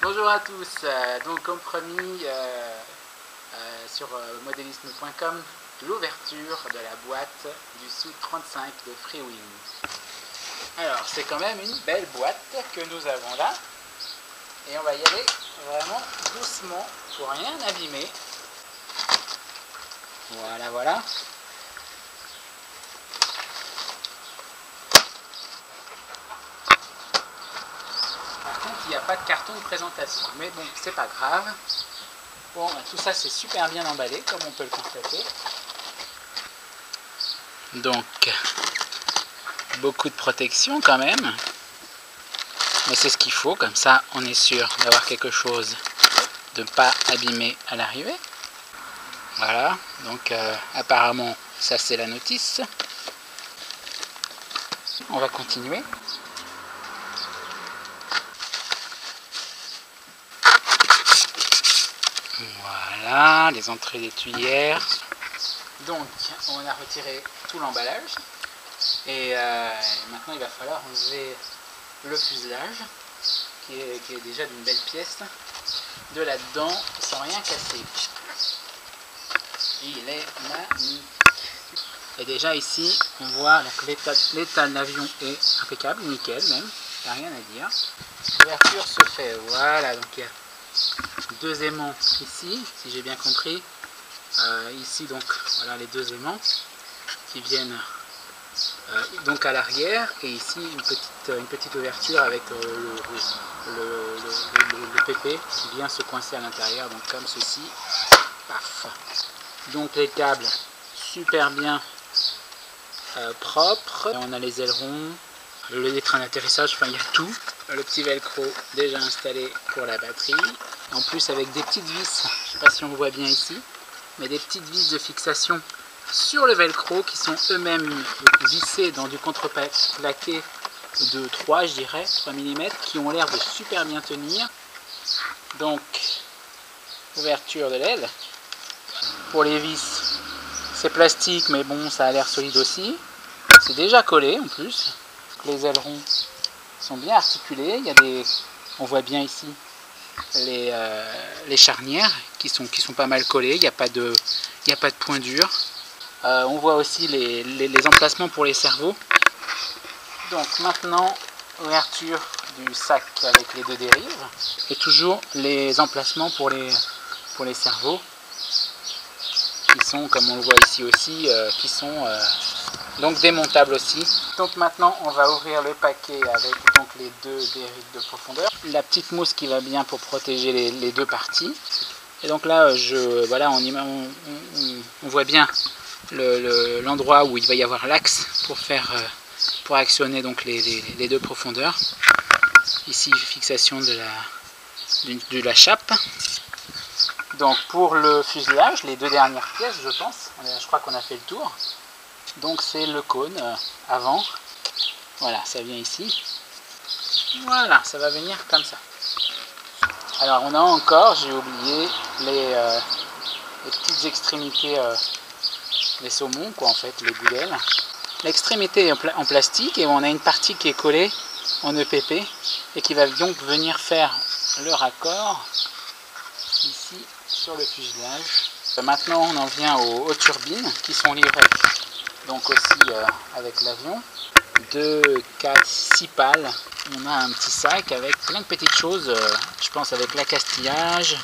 Bonjour à tous, donc comme promis sur modélisme.com, l'ouverture de la boîte du Sou-35 de Freewing. Alors c'est quand même une belle boîte que nous avons là et on va y aller vraiment doucement pour rien abîmer. Voilà. Il n'y a pas de carton de présentation, mais bon, c'est pas grave. Bon, tout ça c'est super bien emballé, comme on peut le constater. Donc, beaucoup de protection quand même. Mais c'est ce qu'il faut, comme ça on est sûr d'avoir quelque chose de ne pas abîmer à l'arrivée. Voilà, donc apparemment ça c'est la notice. On va continuer. Voilà, les entrées des tuyères. Donc, on a retiré tout l'emballage. Et maintenant, il va falloir enlever le fuselage, qui est déjà d'une belle pièce, de là-dedans, sans rien casser. Il est magnifique. Et déjà ici, on voit que l'état de l'avion est impeccable, nickel même, il n'y a rien à dire. L'ouverture se fait, voilà, donc il y a deux aimants ici, si j'ai bien compris. Ici donc voilà les deux aimants qui viennent donc à l'arrière, et ici une petite ouverture avec le PP qui vient se coincer à l'intérieur, donc comme ceci. Paf. Donc les câbles super bien propres. On a les ailerons, les trains d'atterrissage, enfin il y a tout. Le petit velcro déjà installé pour la batterie. En plus avec des petites vis, je ne sais pas si on voit bien ici, mais des petites vis de fixation sur le velcro qui sont eux-mêmes vissées dans du contreplaqué de 3, je dirais, 3 mm, qui ont l'air de super bien tenir. Donc, ouverture de l'aile. Pour les vis, c'est plastique, mais bon, ça a l'air solide aussi. C'est déjà collé en plus. Les ailerons sont bien articulés. Il y a on voit bien ici les charnières qui sont pas mal collées. Il n'y a pas de point dur. On voit aussi les emplacements pour les cerveaux. Donc maintenant, ouverture du sac avec les deux dérives. Et toujours les emplacements pour les cerveaux. Qui sont, comme on le voit ici aussi, qui sont donc démontables aussi. Donc maintenant on va ouvrir le paquet avec donc les deux dérives de profondeur. La petite mousse qui va bien pour protéger les deux parties. Et donc là, voilà, on voit bien l'endroit où il va y avoir l'axe pour actionner donc les deux profondeurs. Ici, fixation de la chape. Donc pour le fuselage, les deux dernières pièces, je pense, je crois qu'on a fait le tour. Donc c'est le cône avant. Voilà, ça vient ici. Voilà, ça va venir comme ça. Alors on a encore, j'ai oublié, les petites extrémités, les saumons, quoi, en fait, les boudelles. L'extrémité est en plastique et on a une partie qui est collée en EPP et qui va donc venir faire le raccord ici sur le fuselage. Maintenant on en vient aux turbines qui sont livrées donc aussi avec l'avion. 2, 4, 6 pales. On a un petit sac avec plein de petites choses, je pense avec l'accastillage.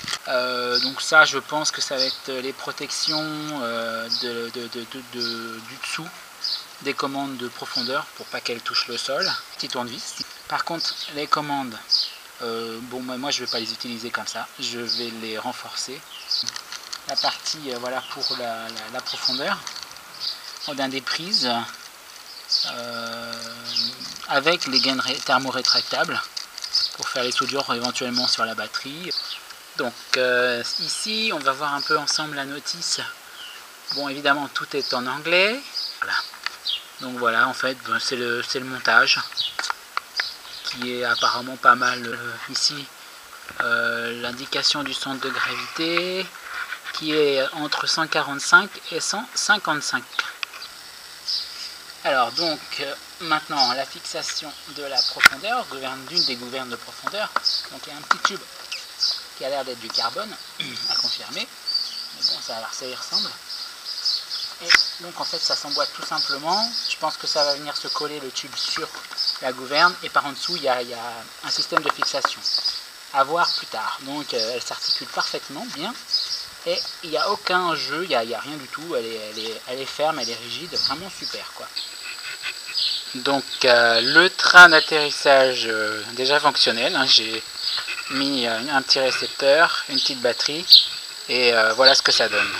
Donc ça, je pense que ça va être les protections du dessous des commandes de profondeur pour pas qu'elles touchent le sol. Petit tournevis. Par contre, les commandes, bon, moi je vais pas les utiliser comme ça, je vais les renforcer. La partie voilà pour la profondeur. On a des prises avec les gaines thermorétractables pour faire les soudures éventuellement sur la batterie. Donc ici on va voir un peu ensemble la notice. Bon, évidemment tout est en anglais. Voilà. Donc voilà, en fait c'est le montage qui est apparemment pas mal. Ici l'indication du centre de gravité qui est entre 145 et 155. Alors donc maintenant la fixation de la profondeur, d'une des gouvernes de profondeur. Donc il y a un petit tube qui a l'air d'être du carbone, à confirmer. Mais bon, ça y ressemble. Et donc en fait ça s'emboîte tout simplement. Je pense que ça va venir se coller le tube sur la gouverne et par en dessous il y a un système de fixation. À voir plus tard. Donc elle s'articule parfaitement bien et il n'y a aucun jeu, il n'y a rien du tout. Elle est ferme, elle est rigide, vraiment super quoi. Donc le train d'atterrissage déjà fonctionnel, hein, j'ai mis un petit récepteur, une petite batterie et voilà ce que ça donne.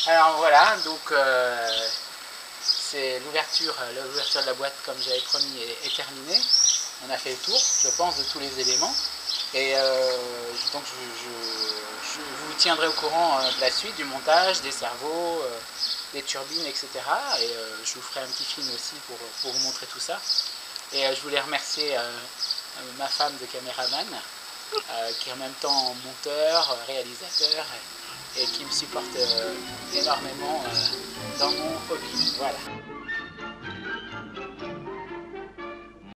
Alors voilà, donc c'est l'ouverture de la boîte comme j'avais promis est terminée. On a fait le tour, je pense, de tous les éléments. Et donc je vous tiendrai au courant de la suite, du montage, des cerveaux, des turbines, etc. Et je vous ferai un petit film aussi pour vous montrer tout ça. Et je voulais remercier ma femme de caméraman, qui est en même temps monteur, réalisateur, et qui me supporte énormément dans mon hobby. Voilà.